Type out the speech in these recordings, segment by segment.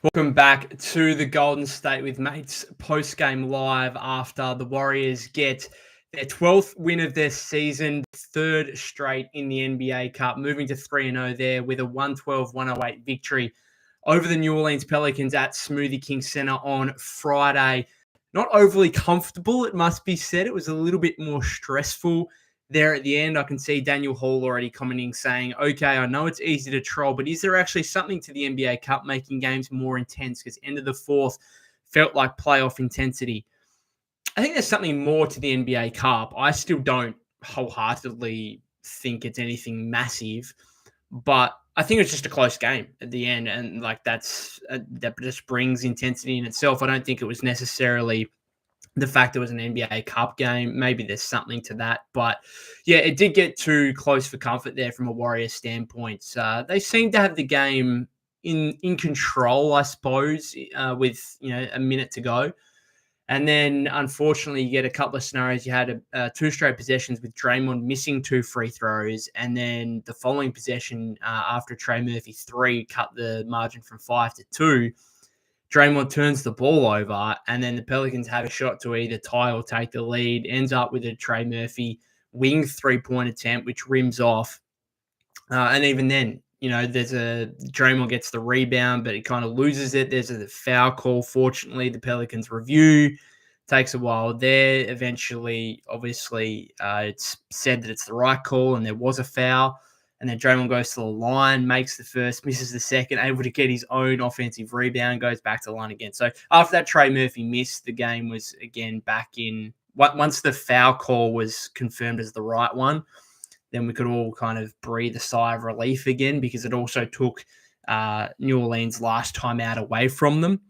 Welcome back to the Golden State with Mates post-game live after the Warriors get their 12th win of their season, third straight in the NBA Cup, moving to 3-0 there with a 112-108 victory over the New Orleans Pelicans at Smoothie King Center on Friday. Not overly comfortable, it must be said. It was a little bit more stressful there at the end. I can see Daniel Hall already commenting saying, okay, I know it's easy to troll, but is there actually something to the NBA Cup making games more intense? Because end of the fourth felt like playoff intensity. I think there's something more to the NBA Cup. I still don't wholeheartedly think it's anything massive, but I think it's just a close game at the end. And like that just brings intensity in itself. I don't think it was necessarily the fact it was an NBA Cup game. Maybe there's something to that. But yeah, it did get too close for comfort there from a Warriors standpoint. They seemed to have the game in control, I suppose, with a minute to go. And then, unfortunately, you get a couple of scenarios. You had two straight possessions with Draymond missing two free throws. And then the following possession after Trey Murphy 3 cut the margin from 5 to 2. Draymond turns the ball over, and then the Pelicans have a shot to either tie or take the lead. Ends up with a Trey Murphy wing 3-point attempt, which rims off. And even then, there's Draymond gets the rebound, but he kind of loses it. There's a foul call. Fortunately, the Pelicans review. Takes a while there. Eventually, obviously, it's said that it's the right call, and there was a foul. And then Draymond goes to the line, makes the first, misses the second, able to get his own offensive rebound, goes back to the line again. So after that Trey Murphy missed, the game was again back in. Once the foul call was confirmed as the right one, then we could all kind of breathe a sigh of relief again, because it also took New Orleans' last time out away from them.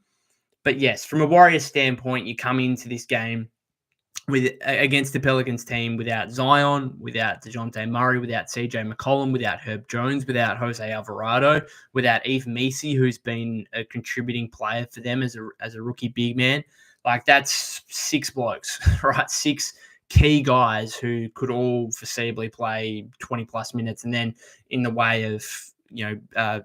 But yes, from a Warriors standpoint, you come into this game against the Pelicans team without Zion, without DeJounte Murray, without CJ McCollum, without Herb Jones, without Jose Alvarado, without Eve Messi, who's been a contributing player for them as a rookie big man. Like, that's 6 blokes, right? 6 key guys who could all foreseeably play 20-plus minutes. And then in the way of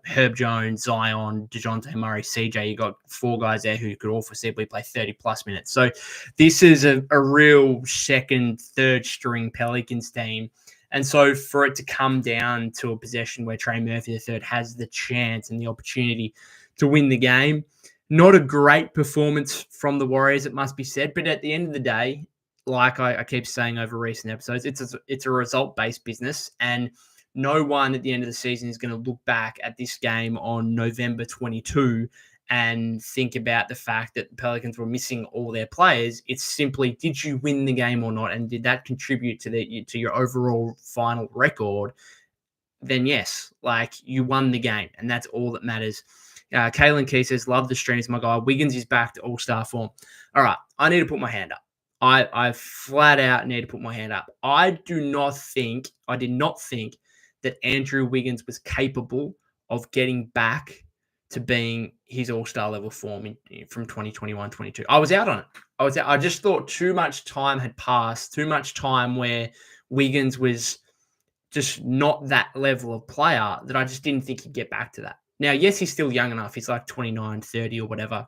Herb Jones, Zion, DeJounte Murray, CJ, you got 4 guys there who could all foreseeably play 30-plus minutes. So this is a real second, third string Pelicans team. And so for it to come down to a possession where Trey Murphy III has the chance and the opportunity to win the game, not a great performance from the Warriors, it must be said. But at the end of the day, like I keep saying over recent episodes, it's a result-based business, and no one at the end of the season is going to look back at this game on November 22 and think about the fact that the Pelicans were missing all their players. It's simply, did you win the game or not? And did that contribute to your overall final record? Then yes, like, you won the game, and that's all that matters. Kalen Key says, love the streams, my guy. Wiggins is back to all-star form. All right, I need to put my hand up. I flat out need to put my hand up. I did not think that Andrew Wiggins was capable of getting back to being his all-star level form from 2021-22. I was out on it. I just thought too much time had passed, too much time where Wiggins was just not that level of player, that I just didn't think he'd get back to that. Now, yes, he's still young enough. He's like 29, 30 or whatever.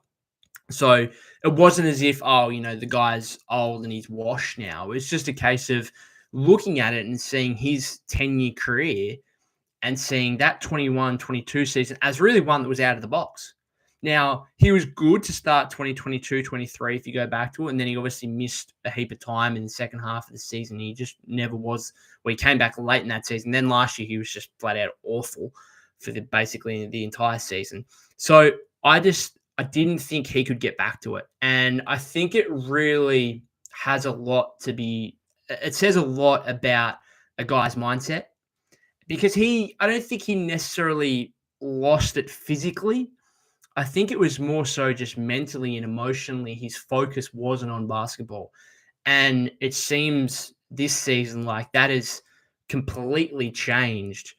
So it wasn't as if, the guy's old and he's washed now. It's just a case of looking at it and seeing his 10-year career and seeing that 21-22 season as really one that was out of the box. Now, he was good to start 2022-23 if you go back to it, and then he obviously missed a heap of time in the second half of the season. He just never was. Well, he came back late in that season. Then last year he was just flat out awful for basically the entire season. So I didn't think he could get back to it. And I think it really has a lot to be, it says a lot about a guy's mindset, because I don't think he necessarily lost it physically. I think it was more so just mentally and emotionally, his focus wasn't on basketball. And it seems this season like that has completely changed.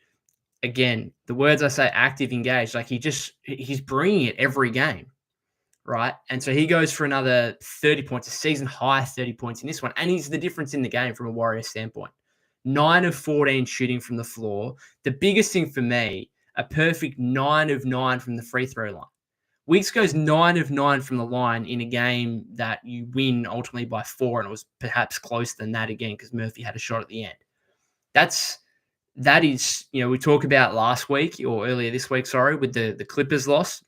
Again, the words I say, active, engaged, like he's bringing it every game, right? And so he goes for another 30 points, a season high 30 points in this one. And he's the difference in the game from a Warriors standpoint. 9 of 14 shooting from the floor. The biggest thing for me, a perfect 9 of 9 from the free throw line. Wiggs goes 9 of 9 from the line in a game that you win ultimately by 4, and it was perhaps closer than that again because Murphy had a shot at the end. That is, we talked about last week or earlier this week, with the Clippers loss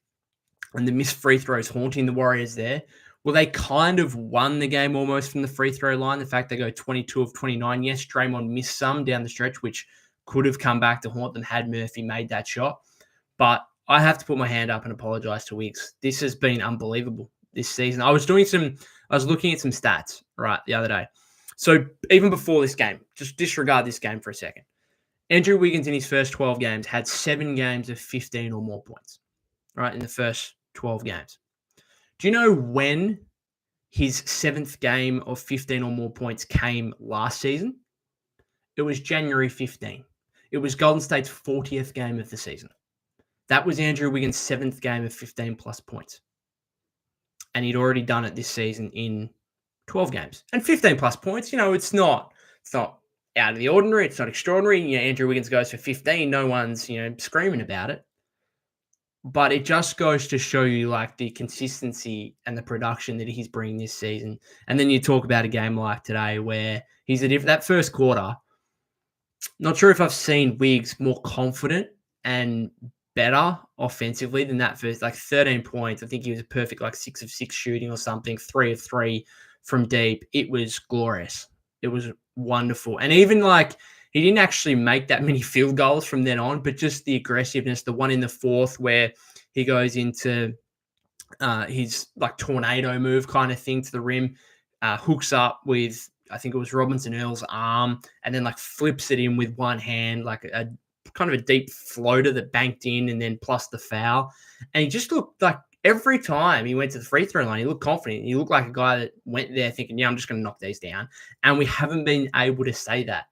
and the missed free throws haunting the Warriors there. Well, they kind of won the game almost from the free throw line. The fact they go 22 of 29. Yes, Draymond missed some down the stretch, which could have come back to haunt them had Murphy made that shot. But I have to put my hand up and apologize to Wiggs. This has been unbelievable this season. I was looking at some stats, the other day. So even before this game, just disregard this game for a second. Andrew Wiggins in his first 12 games had 7 games of 15 or more points, in the first 12 games. Do you know when his 7th game of 15 or more points came last season? It was January 15. It was Golden State's 40th game of the season. That was Andrew Wiggins' 7th game of 15 plus points. And he'd already done it this season in 12 games. And 15 plus points, it's not out of the ordinary. It's not extraordinary. Andrew Wiggins goes for 15. No one's, screaming about it. But it just goes to show you the consistency and the production that he's bringing this season. And then you talk about a game like today where he's that first quarter. Not sure if I've seen Wiggs more confident and better offensively than that first, 13 points. I think he was a perfect 6 of 6 shooting or something, 3 of 3 from deep. It was glorious. It was wonderful. And even he didn't actually make that many field goals from then on, but just the aggressiveness, the one in the fourth where he goes into his tornado move kind of thing to the rim, hooks up with, I think it was Robinson Earl's arm, and then flips it in with one hand, a kind of a deep floater that banked in, and then plus the foul. And he just looked every time he went to the free throw line, he looked confident. He looked like a guy that went there thinking, I'm just going to knock these down. And we haven't been able to say that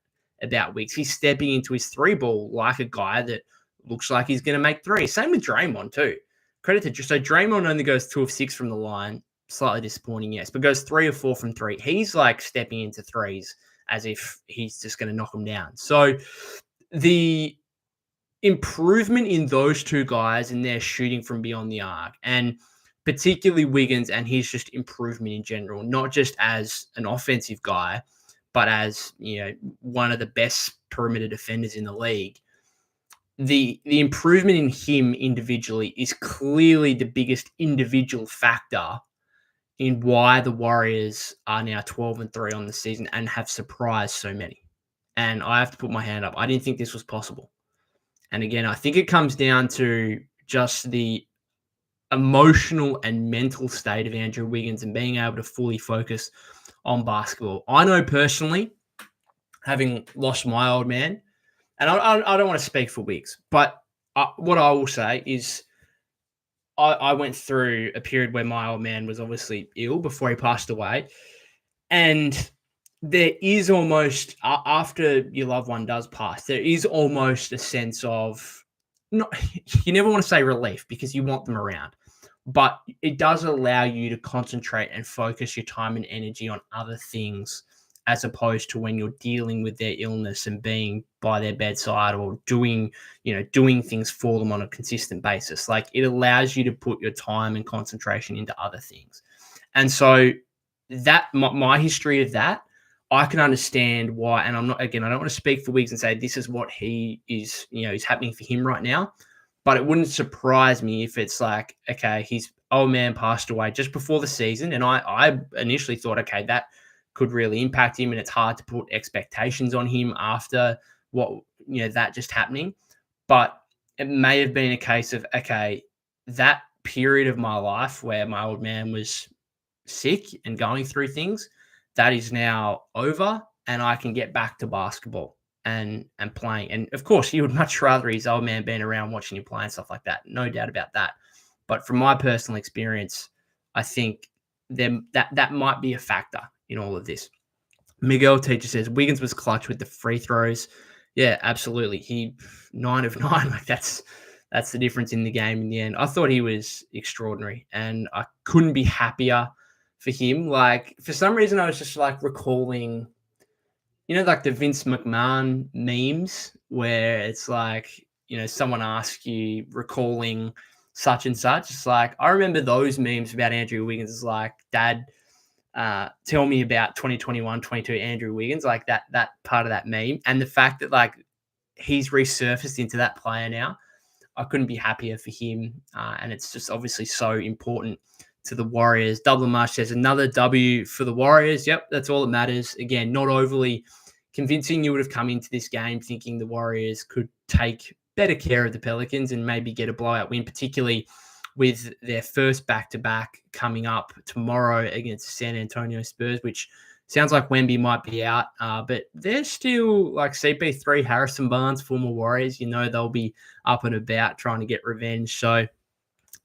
about Wiggs. He's stepping into his 3-ball like a guy that looks like he's going to make 3. Same with Draymond too. Credit to Draymond only goes 2 of 6 from the line. Slightly disappointing, yes, but goes 3 of 4 from 3. He's stepping into threes as if he's just going to knock them down. So the improvement in those two guys and their shooting from beyond the arc, and particularly Wiggins and his just improvement in general, not just as an offensive guy, but as one of the best perimeter defenders in the league. The improvement in him individually is clearly the biggest individual factor in why the Warriors are now 12-3 on the season and have surprised so many. And I have to put my hand up. I didn't think this was possible. And again, I think it comes down to just the emotional and mental state of Andrew Wiggins and being able to fully focus on basketball. I know personally, having lost my old man, and I don't want to speak for Wiggs, but what I will say is I went through a period where my old man was obviously ill before he passed away. And there is almost, after your loved one does pass, there is almost a sense of, you never want to say relief because you want them around, but it does allow you to concentrate and focus your time and energy on other things as opposed to when you're dealing with their illness and being by their bedside or doing things for them on a consistent basis. It allows you to put your time and concentration into other things. And so that my history of that, I can understand why. And I don't want to speak for Wiggs and say this is what he is, is happening for him right now. But it wouldn't surprise me if it's okay, his old man passed away just before the season. And I initially thought, okay, that could really impact him, and it's hard to put expectations on him after that just happening. But it may have been a case of, okay, that period of my life where my old man was sick and going through things, that is now over, and I can get back to basketball and playing. And of course, you would much rather his old man being around watching you play and stuff like that. No doubt about that. But from my personal experience, I think that might be a factor in all of this. Miguel Teacher says Wiggins was clutch with the free throws. Yeah, absolutely. He 9 of 9. That's the difference in the game in the end. I thought he was extraordinary, and I couldn't be happier for him. For some reason, I was just recalling, the Vince McMahon memes where it's someone asks you recalling such and such. It's like, I remember those memes about Andrew Wiggins. It's like, Dad, tell me about 2021, 22 Andrew Wiggins, like that part of that meme. And the fact that like he's resurfaced into that player now, I couldn't be happier for him. And it's just obviously so important to the Warriors. Double Marsh says another W for the Warriors. Yep, that's all that matters. Again, not overly convincing. You would have come into this game thinking the Warriors could take better care of the Pelicans and maybe get a blowout win, particularly with their first back-to-back coming up tomorrow against San Antonio Spurs, which sounds like Wemby might be out, but they're still like CP3, Harrison Barnes, former Warriors. You know they'll be up and about trying to get revenge. So,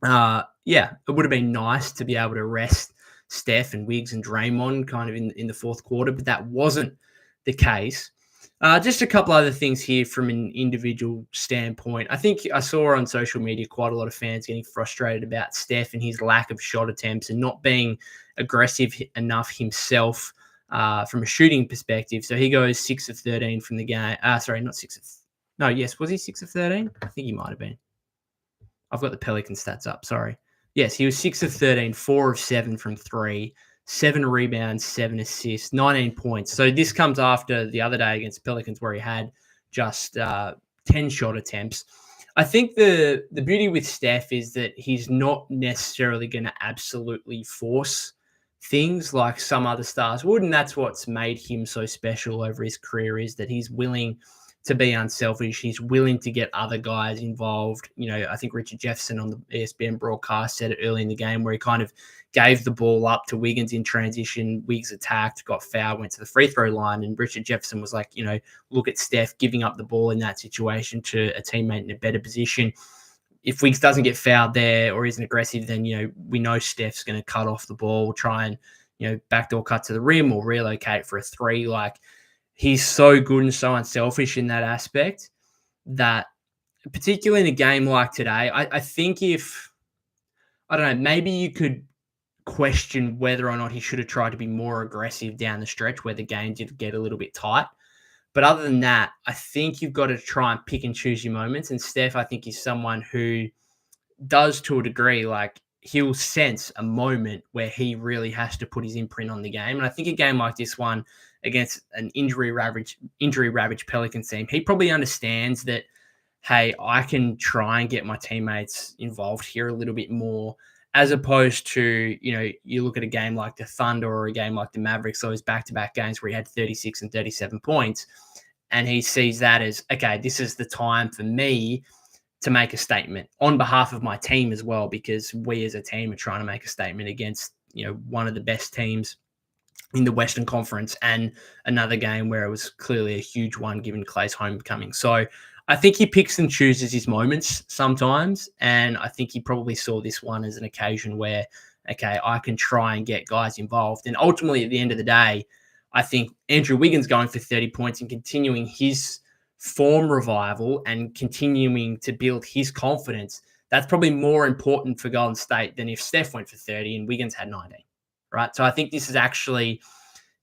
yeah, it would have been nice to be able to rest Steph and Wiggs and Draymond kind of in the fourth quarter, but that wasn't the case. Just a couple other things here from an individual standpoint. I think I saw on social media quite a lot of fans getting frustrated about Steph and his lack of shot attempts and not being aggressive enough himself from a shooting perspective. So he goes 6 of 13 from the game. Sorry, not 6 of... No, yes, was he 6 of 13? I think he might have been. I've got the Pelican stats up, sorry. Yes, he was 6 of 13, 4 of 7 from 3, 7 rebounds, 7 assists, 19 points. So this comes after the other day against Pelicans where he had just 10 shot attempts. I think the beauty with Steph is that he's not necessarily going to absolutely force things like some other stars would, and that's what's made him so special over his career, is that he's willing to be unselfish. He's willing to get other guys involved. You know, I think Richard Jefferson on the ESPN broadcast said it early in the game where he kind of gave the ball up to Wiggins in transition. Wiggs attacked, got fouled, went to the free throw line, and Richard Jefferson was like, you know, look at Steph giving up the ball in that situation to a teammate in a better position. If Wiggs doesn't get fouled there or isn't aggressive, then, you know, we know Steph's going to cut off the ball, try and, you know, backdoor cut to the rim or relocate for a three. Like, he's so good and so unselfish in that aspect that, particularly in a game like today, I think if, I don't know, maybe you could question whether or not he should have tried to be more aggressive down the stretch where the game did get a little bit tight. But other than that, I think you've got to try and pick and choose your moments. And Steph, I think, is someone who does, to a degree, like, he'll sense a moment where he really has to put his imprint on the game. And I think a game like this one against an injury-ravaged Pelicans team, he probably understands that, hey, I can try and get my teammates involved here a little bit more, as opposed to, you know, you look at a game like the Thunder or a game like the Mavericks, those back-to-back games where he had 36 and 37 points, and he sees that as, okay, this is the time for me to make a statement on behalf of my team as well, because we as a team are trying to make a statement against, you know, one of the best teams in the Western Conference, and another game where it was clearly a huge one given Clay's homecoming. So I think he picks and chooses his moments sometimes, and I think he probably saw this one as an occasion where, okay, I can try and get guys involved. And ultimately, at the end of the day, I think Andrew Wiggins going for 30 points and continuing his form revival and continuing to build his confidence, that's probably more important for Golden State than if Steph went for 30 and Wiggins had 19, right? So I think this is actually,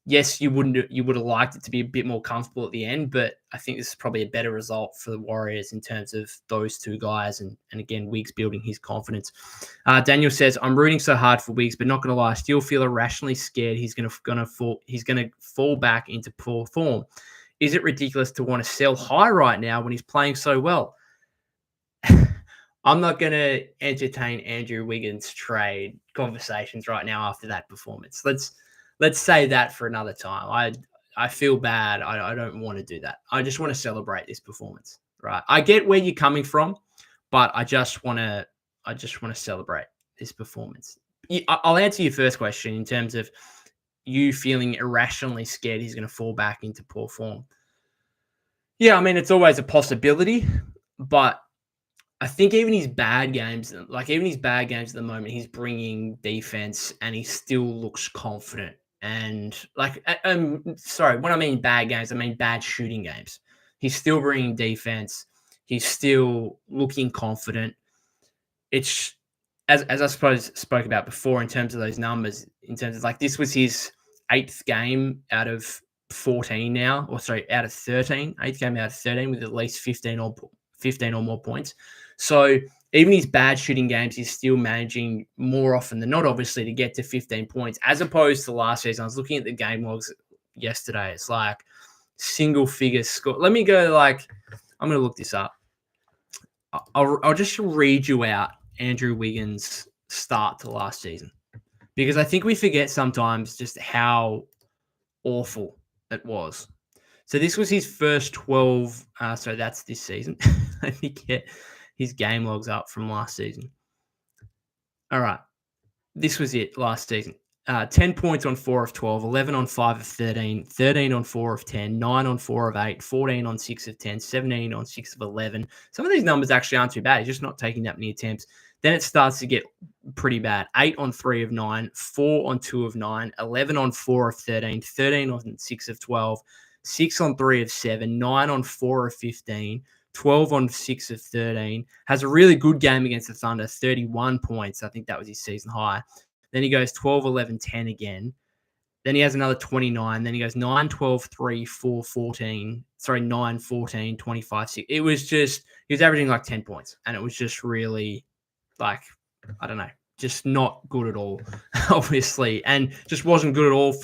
yes, you would have liked it to be a bit more comfortable at the end, but I think this is probably a better result for the Warriors in terms of those two guys, and again, Wiggs building his confidence. Daniel says, I'm rooting so hard for Wiggs, but not going to lie, I still feel irrationally scared he's going to fall back into poor form. Is it ridiculous to want to sell high right now when he's playing so well? I'm not going to entertain Andrew Wiggins trade conversations right now after that performance. Let's say that for another time. I feel bad. I don't want to do that. I just want to celebrate this performance, right? I get where you're coming from, but I just want to celebrate this performance. I'll answer your first question in terms of you feeling irrationally scared he's going to fall back into poor form. Yeah, I mean, it's always a possibility, but I think even his bad games at the moment, he's bringing defense and he still looks confident. And sorry, when I mean bad games, I mean bad shooting games. He's still bringing defense. He's still looking confident. It's, as I suppose spoke about before in terms of those numbers, in terms of like, this was his 8th game out of 14 now, or sorry, out of 13, 8th game out of 13 with at least 15 or more points. So even his bad shooting games, he's still managing more often than not, obviously, to get to 15 points, as opposed to last season. I was looking at the game logs yesterday. It's like single figure score. Let me go I'm going to look this up. I'll just read you out Andrew Wiggins' start to last season, because I think we forget sometimes just how awful it was. So this was his first 12. So that's this season. Let me get his game logs up from last season. All right. This was it last season. 10 points on 4 of 12, 11 on 5 of 13, 13 on 4 of 10, 9 on 4 of 8, 14 on 6 of 10, 17 on 6 of 11. Some of these numbers actually aren't too bad. He's just not taking that many attempts. Then it starts to get pretty bad. 8 on 3 of 9, 4 on 2 of 9, 11 on 4 of 13, 13 on 6 of 12, 6 on 3 of 7, 9 on 4 of 15, 12 on 6 of 13. Has a really good game against the Thunder, 31 points. I think that was his season high. Then he goes 12, 11, 10 again. Then he has another 29. Then he goes 9, 12, 3, 4, 14. Sorry, 9, 14, 25, 6. It was just, he was averaging like 10 points. And it was just really I don't know, just not good at all, obviously. And just wasn't good at all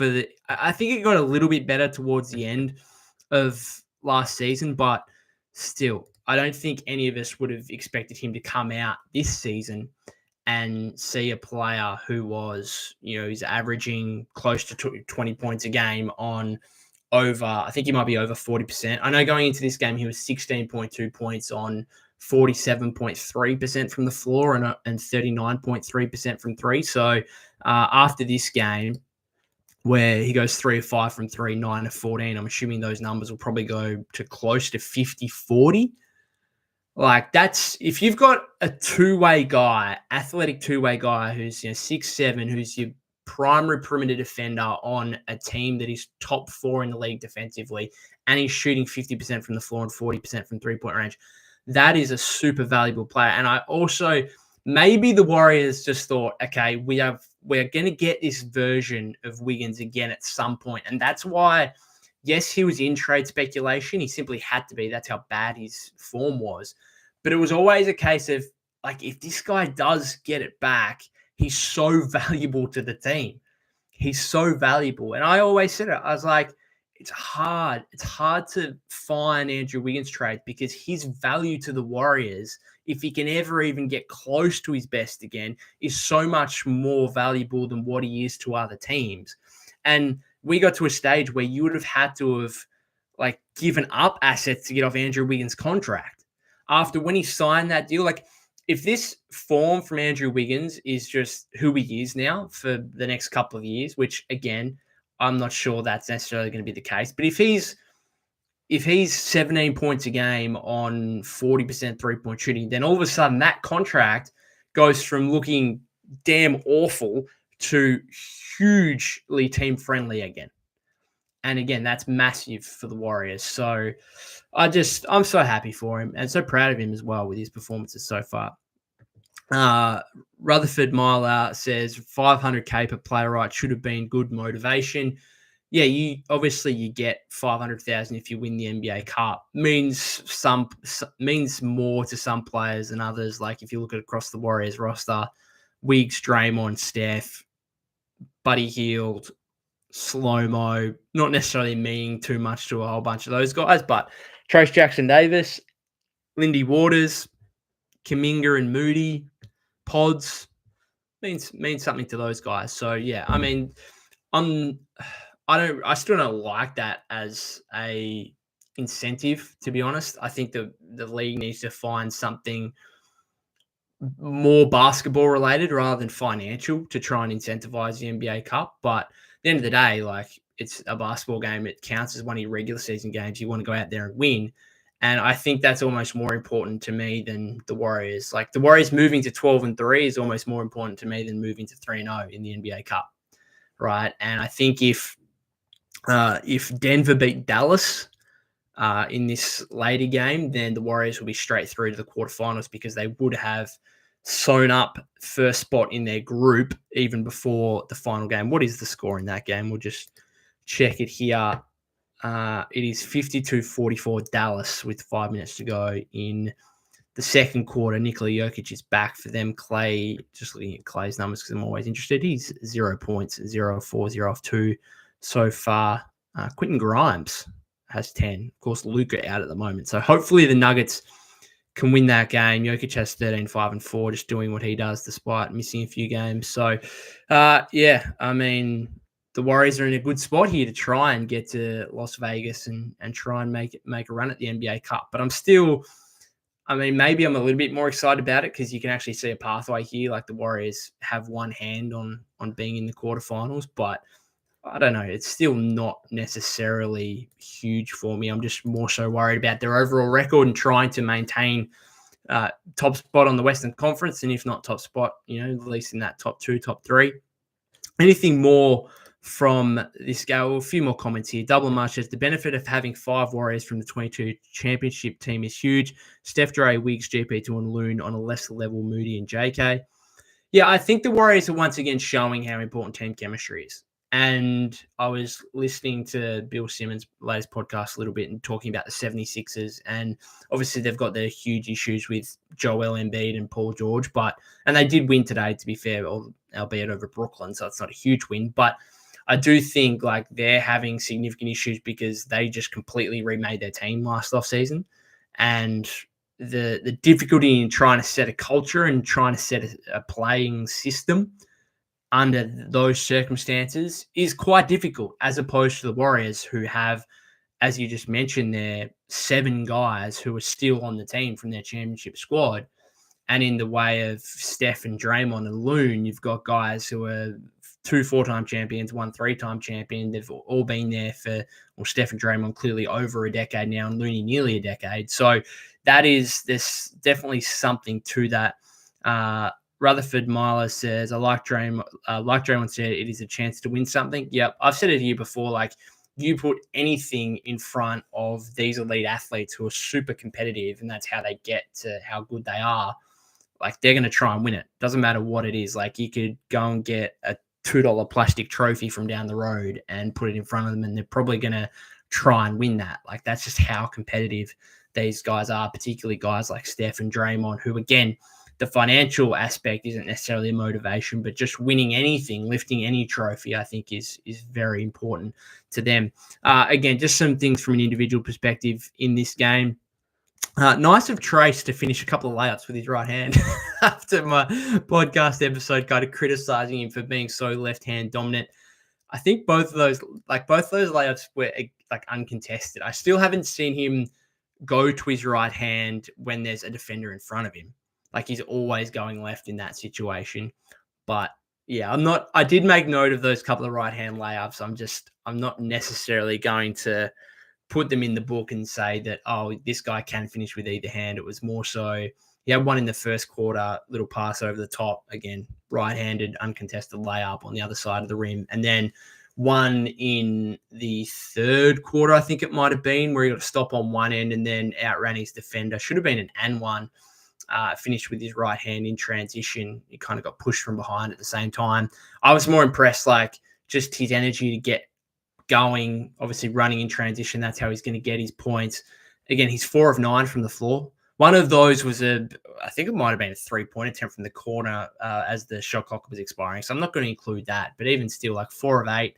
I think it got a little bit better towards the end of last season, but still, I don't think any of us would have expected him to come out this season and see a player who was, he's averaging close to 20 points a game on I think he might be over 40%. I know going into this game, he was 16.2 points on 47.3% from the floor and 39.3% from three. So after this game, where he goes 3 of 5 from 3, 9 of 14, I'm assuming those numbers will probably go to close to 50-40. That's, if you've got a two-way guy, athletic two-way guy who's 6'7", who's your primary perimeter defender on a team that is top 4 in the league defensively, and he's shooting 50% from the floor and 40% from three-point range, that is a super valuable player. And I also, maybe the Warriors just thought, okay, we're going to get this version of Wiggins again at some point. And that's why, yes, he was in trade speculation. He simply had to be. That's how bad his form was. But it was always a case of, if this guy does get it back, he's so valuable to the team. He's so valuable. And I always said it. I was like, it's hard. It's hard to find Andrew Wiggins trade because his value to the Warriors, if he can ever even get close to his best again, is so much more valuable than what he is to other teams. And we got to a stage where you would have had to have given up assets to get off Andrew Wiggins' contract. After when he signed that deal, if this form from Andrew Wiggins is just who he is now for the next couple of years, which again, I'm not sure that's necessarily going to be the case. But if he's 17 points a game on 40% three-point shooting, then all of a sudden that contract goes from looking damn awful to hugely team-friendly again. And again, that's massive for the Warriors. So I'm so happy for him and so proud of him as well with his performances so far. Rutherford Myler says 500K per player right should have been good motivation. Yeah, you get 500,000 if you win the NBA Cup. Means more to some players than others. Like if you look at across the Warriors roster, Wiggs, Draymond, Steph, Buddy Hield, Slow-Mo, not necessarily meaning too much to a whole bunch of those guys, but Trace Jackson-Davis, Lindy Waters, Kuminga and Moody, Pods means something to those guys. So yeah, I mean, I still don't like that as a incentive, to be honest. I think the league needs to find something more basketball related rather than financial to try and incentivize the NBA Cup. But at the end of the day, it's a basketball game. It counts as one of your regular season games. You want to go out there and win. And I think that's almost more important to me than the Warriors. The Warriors moving to 12-3 is almost more important to me than moving to 3-0 in the NBA Cup, right? And I think if Denver beat Dallas in this later game, then the Warriors will be straight through to the quarterfinals because they would have sewn up first spot in their group even before the final game. What is the score in that game? We'll just check it here. It is 52-44 Dallas with 5 minutes to go in the second quarter, Nikola Jokic is back for them. Clay, just looking at Clay's numbers because I'm always interested. He's 0 points, 0 of 4, 0 of 2 so far. Quentin Grimes has 10. Of course, Luka out at the moment. So hopefully the Nuggets can win that game. Jokic has 13, 5, and 4, just doing what he does despite missing a few games. So, I mean, the Warriors are in a good spot here to try and get to Las Vegas and try and make a run at the NBA Cup. But I'm still, maybe I'm a little bit more excited about it because you can actually see a pathway here. Like the Warriors have one hand on being in the quarterfinals, but I don't know. It's still not necessarily huge for me. I'm just more so worried about their overall record and trying to maintain top spot on the Western Conference, and if not top spot, at least in that top 2, top 3. Anything more from this guy? Well, a few more comments here. Double March says the benefit of having 5 Warriors from the 22 championship team is huge. Steph, Dre, Wiggs, GP2, and Loon on a lesser level, Moody and JK. Yeah, I think the Warriors are once again showing how important team chemistry is. And I was listening to Bill Simmons' latest podcast a little bit and talking about the 76ers. And obviously they've got their huge issues with Joel Embiid and Paul George. And they did win today, to be fair, albeit over Brooklyn. So it's not a huge win. But I do think like they're having significant issues because they just completely remade their team last offseason. And the difficulty in trying to set a culture and trying to set a playing system under those circumstances is quite difficult, as opposed to the Warriors, who have, as you just mentioned, their 7 guys who are still on the team from their championship squad. And in the way of Steph and Draymond and Loon, you've got guys who are 2 4-time champions, 1 3-time champion. They've all been there for, well, Steph and Draymond clearly over a decade now, and Looney nearly a decade. So there's definitely something to that. Rutherford Myler says, like Draymond said, it is a chance to win something. Yep, I've said it here before. Like, you put anything in front of these elite athletes who are super competitive, and that's how they get to how good they are. Like, they're going to try and win it. Doesn't matter what it is. Like, you could go and get a $2 plastic trophy from down the road and put it in front of them, and they're probably going to try and win that. Like, that's just how competitive these guys are, particularly guys like Steph and Draymond, who, again, the financial aspect isn't necessarily a motivation, but just winning anything, lifting any trophy, I think is very important to them. Again, just some things from an individual perspective in this game. Nice of Trace to finish a couple of layups with his right hand after my podcast episode, kind of criticizing him for being so left-hand dominant. I think both of those layups were like uncontested. I still haven't seen him go to his right hand when there's a defender in front of him. Like, he's always going left in that situation. But yeah, I did make note of those couple of right hand layups. I'm not necessarily going to put them in the book and say that, oh, this guy can finish with either hand. It was more so, he had one in the first quarter, little pass over the top, again, right-handed, uncontested layup on the other side of the rim. And then one in the third quarter, I think it might have been, where he got a stop on one end and then outran his defender. Should have been an and one. Finished with his right hand in transition. He kind of got pushed from behind at the same time. I was more impressed, like, just his energy to get going, obviously running in transition. That's how he's going to get his points. Again, he's 4 of 9 from the floor. One of those was I think it might have been a 3-point attempt from the corner as the shot clock was expiring. So I'm not going to include that. But even still, like 4 of 8,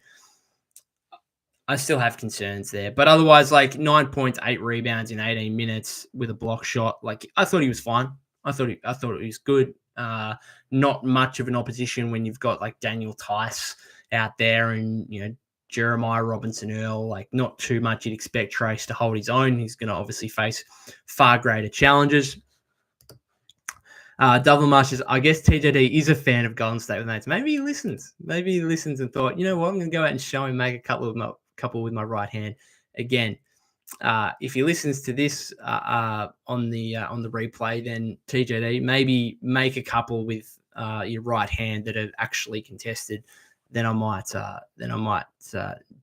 I still have concerns there. But otherwise, like 9 points, 8 rebounds in 18 minutes with a block shot. Like, I thought he was fine. I thought it was good. Not much of an opposition when you've got like Daniel Tice out there and, Jeremiah Robinson-Earl. Like, not too much you'd expect Trace to hold his own. He's going to obviously face far greater challenges. Double Marsh says, I guess TJD is a fan of Golden State with mates. Maybe he listens. And thought, you know what, I'm going to go out and show him, make a couple with my right hand. Again, if he listens to this on the replay, then TJD, maybe make a couple with your right hand that are actually contested. Then I might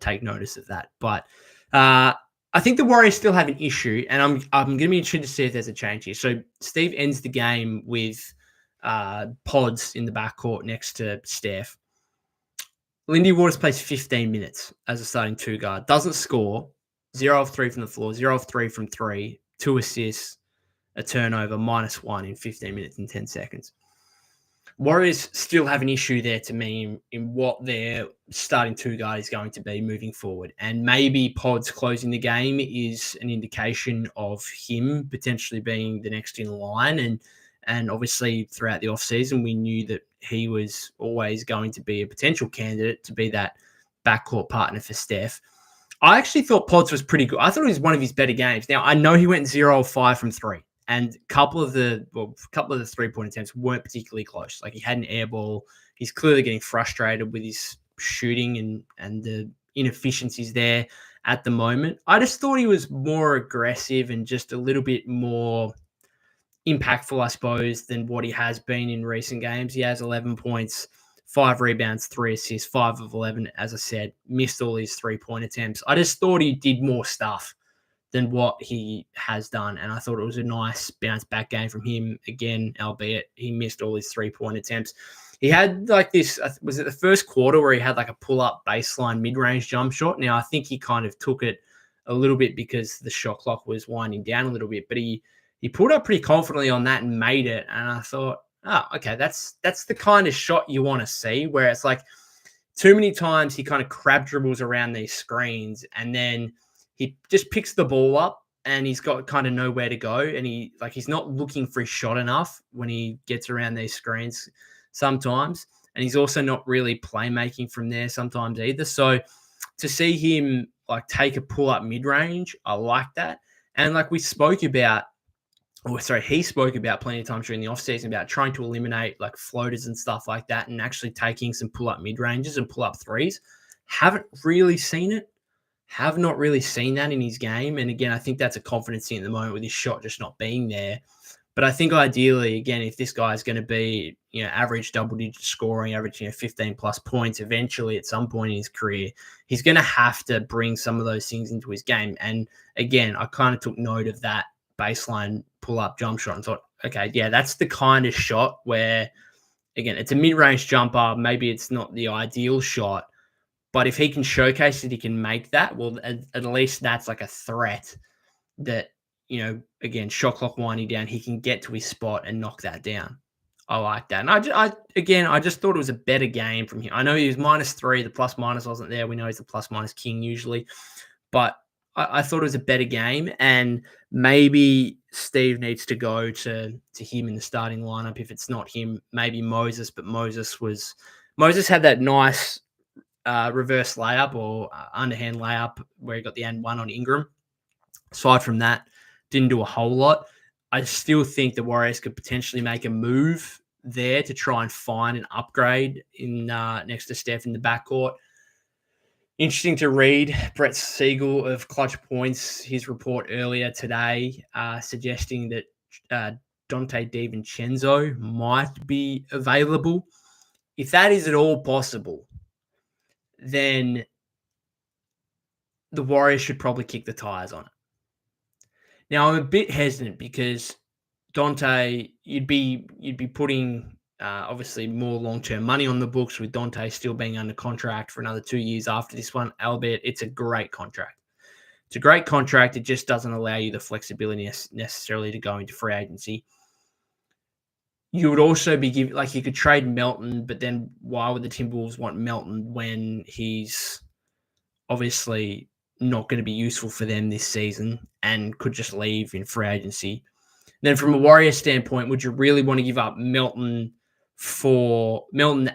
take notice of that. But I think the Warriors still have an issue, and I'm going to be interested to see if there's a change here. So Steve ends the game with Pods in the backcourt next to Steph. Lindy Waters plays 15 minutes as a starting 2 guard. Doesn't score. 0 of 3 from the floor. 0 of 3 from 3. 2 assists. a turnover, -1 in 15 minutes and 10 seconds. Warriors still have an issue there to me in what their starting two guard is going to be moving forward. And maybe Pod's closing the game is an indication of him potentially being the next in line. And obviously throughout the offseason, we knew that he was always going to be a potential candidate to be that backcourt partner for Steph. I actually thought Pods was pretty good. I thought it was one of his better games. Now, I know he went 0-5 from three. And a couple of the 3-point attempts weren't particularly close. Like he had an air ball. He's clearly getting frustrated with his shooting and the inefficiencies there at the moment. I just thought he was more aggressive and just a little bit more impactful, I suppose, than what he has been in recent games. He has 11 points, 5 rebounds, 3 assists, 5 of 11, as I said, missed all his 3-point attempts. I just thought he did more stuff than what he has done. And I thought it was a nice bounce back game from him again, albeit he missed all his 3-point attempts. He had like this, was it the first quarter where he had like a pull-up baseline mid-range jump shot? Now, I think he kind of took it a little bit because the shot clock was winding down a little bit, but he pulled up pretty confidently on that and made it. And I thought, oh, okay, that's the kind of shot you want to see, where it's like too many times he kind of crab dribbles around these screens and then he just picks the ball up and he's got kind of nowhere to go. And he's not looking for his shot enough when he gets around these screens sometimes. And he's also not really playmaking from there sometimes either. So to see him like take a pull up mid range, I like that. And like he spoke about plenty of times during the offseason about trying to eliminate like floaters and stuff like that and actually taking some pull up mid ranges and pull up threes. Haven't really seen it. Have not really seen that in his game. And again, I think that's a confidence thing at the moment with his shot just not being there. But I think ideally, again, if this guy is going to be, average double-digit scoring, average, 15-plus points eventually at some point in his career, he's going to have to bring some of those things into his game. And again, I kind of took note of that baseline pull-up jump shot and thought, okay, yeah, that's the kind of shot where, again, it's a mid-range jumper. Maybe it's not the ideal shot, but if he can showcase that he can make that, well, at least that's like a threat that, again, shot clock winding down, he can get to his spot and knock that down. I like that. And I just thought it was a better game from him. I know he was -3. The plus-minus wasn't there. We know he's the plus-minus king usually. But I thought it was a better game. And maybe Steve needs to go to him in the starting lineup. If it's not him, maybe Moses. But Moses had that nice reverse layup or underhand layup where he got the and one on Ingram. Aside from that, didn't do a whole lot. I still think the Warriors could potentially make a move there to try and find an upgrade in next to Steph in the backcourt. Interesting to read Brett Siegel of Clutch Points, his report earlier today, suggesting that Dante DiVincenzo might be available. If that is at all possible, then the Warriors should probably kick the tires on it. Now, I'm a bit hesitant because Dante, you'd be putting obviously more long-term money on the books with Dante still being under contract for another 2 years after this one, albeit it's a great contract. It's a great contract. It just doesn't allow you the flexibility necessarily to go into free agency. You would also be giving, like, you could trade Melton, but then why would the Timberwolves want Melton when he's obviously not going to be useful for them this season and could just leave in free agency? Then from a Warriors standpoint, would you really want to give up Melton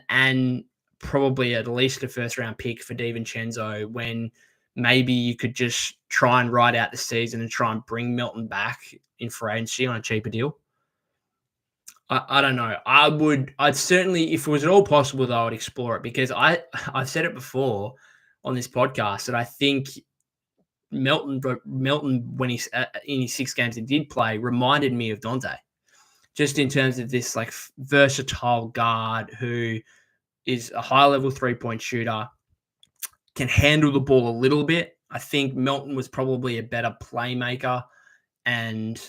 and probably at least a first-round pick for DiVincenzo when maybe you could just try and ride out the season and try and bring Melton back in free agency on a cheaper deal? I don't know. I'd certainly, if it was at all possible, though, I'd explore it because I've said it before on this podcast that I think Melton, when he's in his 6 games he did play, reminded me of Dante, just in terms of this like versatile guard who is a high-level 3-point shooter, can handle the ball a little bit. I think Melton was probably a better playmaker and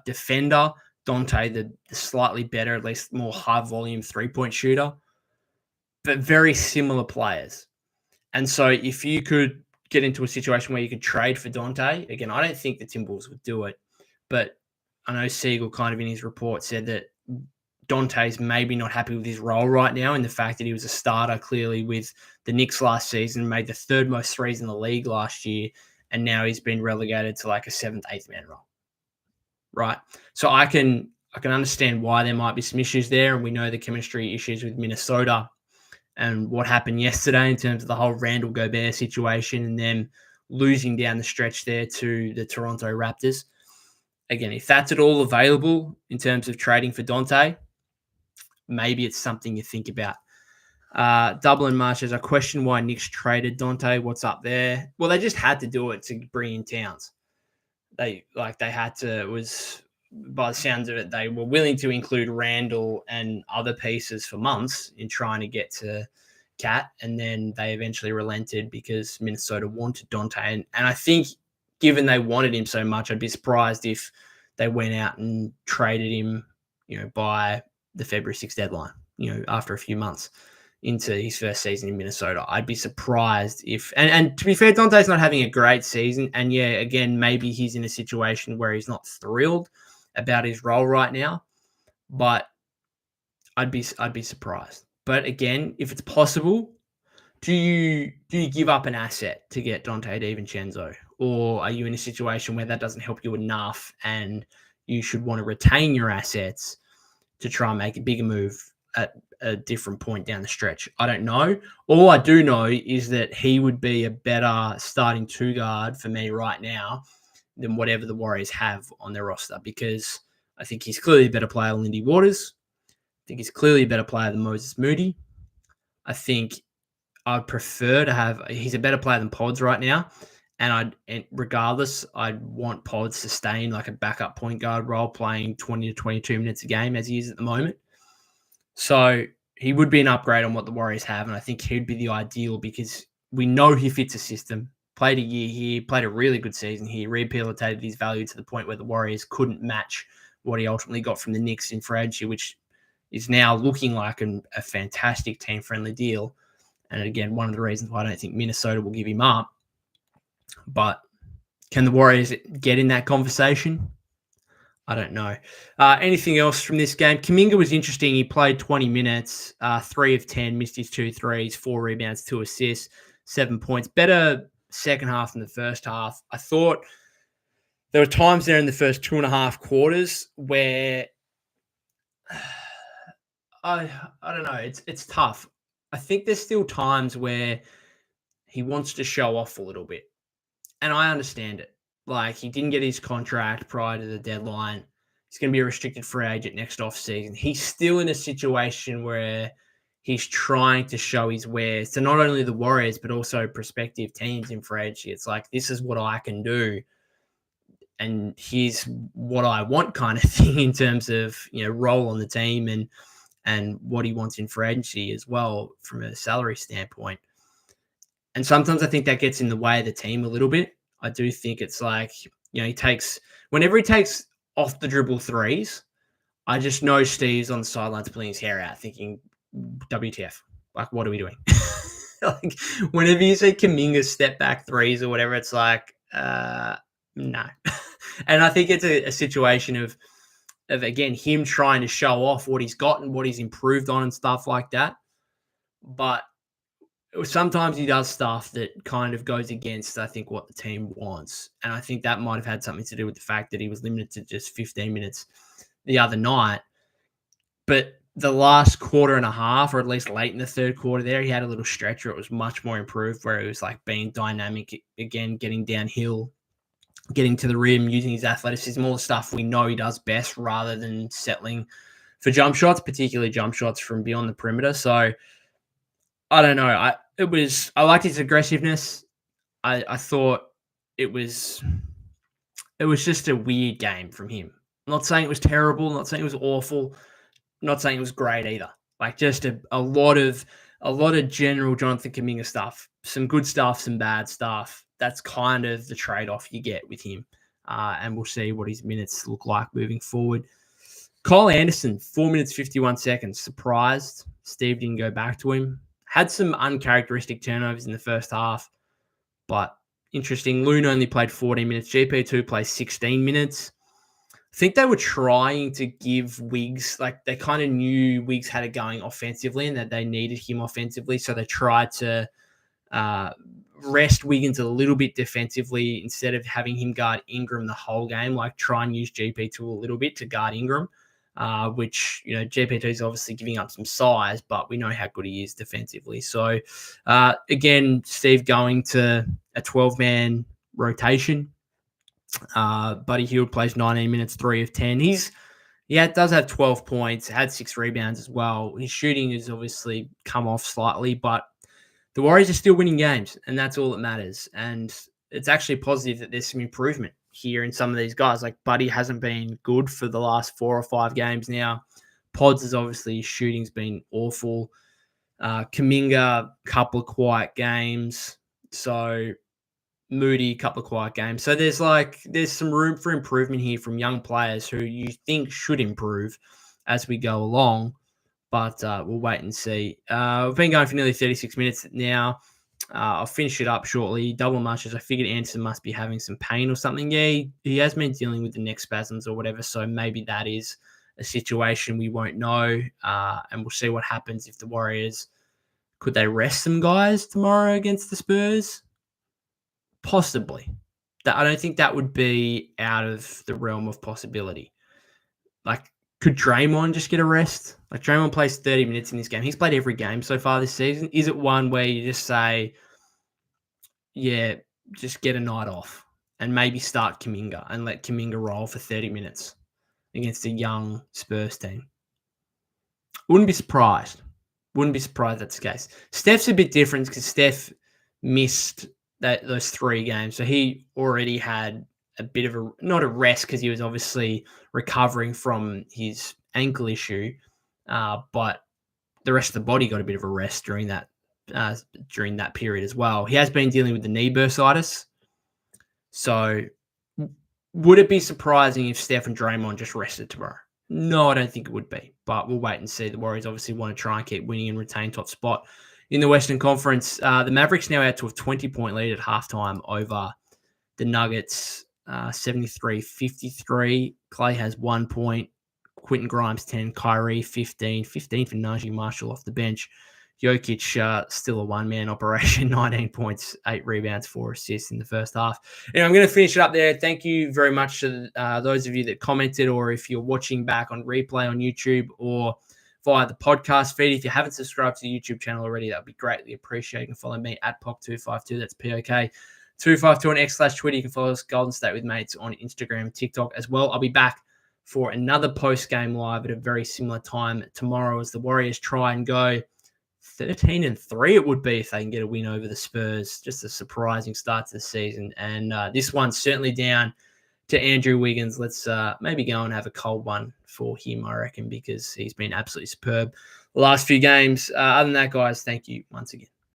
defender. Dante, the slightly better, at least more high-volume 3-point shooter, but very similar players. And so if you could get into a situation where you could trade for Dante, again, I don't think the Timberwolves would do it, but I know Siegel kind of in his report said that Dante's maybe not happy with his role right now, and the fact that he was a starter clearly with the Knicks last season, made the third most threes in the league last year, and now he's been relegated to like a 7th, 8th man role. Right. So I can understand why there might be some issues there, and we know the chemistry issues with Minnesota and what happened yesterday in terms of the whole Randall Gobert situation and them losing down the stretch there to the Toronto Raptors. Again, if that's at all available in terms of trading for Dante, maybe it's something you think about. Dublin Marsh says, I question why Knicks traded Dante. What's up there? Well, they just had to do it to bring in Towns. They had to. It was, by the sounds of it, they were willing to include Randall and other pieces for months in trying to get to Cat, and then they eventually relented because Minnesota wanted Dante. And I think, given they wanted him so much, I'd be surprised if they went out and traded him, by the February 6th deadline, after a few months into his first season in Minnesota. I'd be surprised if, and to be fair, Dante's not having a great season. And yeah, again, maybe he's in a situation where he's not thrilled about his role right now, but I'd be surprised. But again, if it's possible, do you give up an asset to get Dante DiVincenzo? Or are you in a situation where that doesn't help you enough and you should want to retain your assets to try and make a bigger move at a different point down the stretch? I don't know. All I do know is that he would be a better starting two guard for me right now than whatever the Warriors have on their roster, because I think he's clearly a better player than Lindy Waters. I think he's clearly a better player than Moses Moody. I think I'd prefer to have, he's a better player than Pods right now. And regardless, I'd want Pods to stay in like a backup point guard role, playing 20 to 22 minutes a game as he is at the moment. So he would be an upgrade on what the Warriors have. And I think he'd be the ideal, because we know he fits a system. Played a year here, played a really good season here, rehabilitated his value to the point where the Warriors couldn't match what he ultimately got from the Knicks in free agency, which is now looking like a fantastic team-friendly deal. And again, one of the reasons why I don't think Minnesota will give him up. But can the Warriors get in that conversation? I don't know. Anything else from this game? Kuminga was interesting. He played 20 minutes, 3 of 10, missed his 2 threes, 4 rebounds, 2 assists, 7 points. Better second half than the first half. I thought there were times there in the first 2.5 quarters where I don't know. It's tough. I think there's still times where he wants to show off a little bit. And I understand it. Like, he didn't get his contract prior to the deadline. He's going to be a restricted free agent next offseason. He's still in a situation where he's trying to show his wares to not only the Warriors, but also prospective teams in free agency. It's like, this is what I can do, and here's what I want, kind of thing, in terms of, role on the team and what he wants in free agency as well from a salary standpoint. And sometimes I think that gets in the way of the team a little bit. I do think it's like, whenever he takes off the dribble threes, I just know Steve's on the sidelines pulling his hair out thinking, WTF, like, what are we doing? Like, whenever you see Kuminga step back threes or whatever, it's like, no. And I think it's a situation of, again, him trying to show off what he's got and what he's improved on and stuff like that. But sometimes he does stuff that kind of goes against, I think, what the team wants. And I think that might have had something to do with the fact that he was limited to just 15 minutes the other night. But the last quarter and a half, or at least late in the third quarter there, he had a little stretch where it was much more improved, where it was like being dynamic again, getting downhill, getting to the rim, using his athleticism, all the stuff we know he does best, rather than settling for jump shots, particularly jump shots from beyond the perimeter. So I don't know. I liked his aggressiveness. I thought it was just a weird game from him. I'm not saying it was terrible, not saying it was awful, not saying it was great either. Like, just a lot of general Jonathan Kuminga stuff. Some good stuff, some bad stuff. That's kind of the trade-off you get with him. And we'll see what his minutes look like moving forward. Kyle Anderson, 4 minutes, 51 seconds. Surprised Steve didn't go back to him. Had some uncharacteristic turnovers in the first half, but interesting. Loon only played 14 minutes. GP2 plays 16 minutes. I think they were trying to give Wiggs, like they kind of knew Wiggs had it going offensively and that they needed him offensively. So they tried to uh, rest Wiggins a little bit defensively instead of having him guard Ingram the whole game, like try and use GP2 a little bit to guard Ingram, which, GP2 is obviously giving up some size, but we know how good he is defensively. So again, Steve going to a 12-man rotation. Buddy Hield plays 19 minutes, 3 of 10. He does have 12 points, had 6 rebounds as well. His shooting has obviously come off slightly, but the Warriors are still winning games, and that's all that matters. And it's actually positive that there's some improvement here in some of these guys. Like Buddy hasn't been good for the last 4 or 5 games now. Pods is obviously, his shooting's been awful. Kuminga, couple of quiet games. So Moody, couple of quiet games. So there's some room for improvement here from young players who you think should improve as we go along. But we'll wait and see. We've been going for nearly 36 minutes now. I'll finish it up shortly. Double mushes. I figured Anderson must be having some pain or something. Yeah, he has been dealing with the neck spasms or whatever. So maybe that is a situation we won't know. And we'll see what happens if the Warriors, could they rest some guys tomorrow against the Spurs? Possibly. I don't think that would be out of the realm of possibility. Like, could Draymond just get a rest? Like, Draymond plays 30 minutes in this game. He's played every game so far this season. Is it one where you just say, yeah, just get a night off and maybe start Kuminga and let Kuminga roll for 30 minutes against a young Spurs team? Wouldn't be surprised. That's the case. Steph's a bit different because Steph missed those 3 games. So he already had a bit of not a rest because he was obviously recovering from his ankle issue, but the rest of the body got a bit of a rest during that period as well. He has been dealing with the knee bursitis. So would it be surprising if Steph and Draymond just rested tomorrow? No, I don't think it would be, but we'll wait and see. The Warriors obviously want to try and keep winning and retain top spot in the Western Conference. The Mavericks now out to a 20-point lead at halftime over the Nuggets, 73-53. Clay has 1 point. Quentin Grimes, 10. Kyrie, 15. 15 for Najee Marshall off the bench. Jokic, still a one-man operation, 19 points, 8 rebounds, 4 assists in the first half. And I'm going to finish it up there. Thank you very much to those of you that commented, or if you're watching back on replay on YouTube or via the podcast feed. If you haven't subscribed to the YouTube channel already, that would be greatly appreciated. You can follow me at POC252. That's POK252 on X/Twitter. You can follow us Golden State with Mates on Instagram, TikTok as well. I'll be back for another post-game live at a very similar time tomorrow as the Warriors try and go 13-3 it would be if they can get a win over the Spurs. Just a surprising start to the season. And this one's certainly down to Andrew Wiggins. Let's maybe go and have a cold one for him, I reckon, because he's been absolutely superb the last few games. Other than that, guys, thank you once again.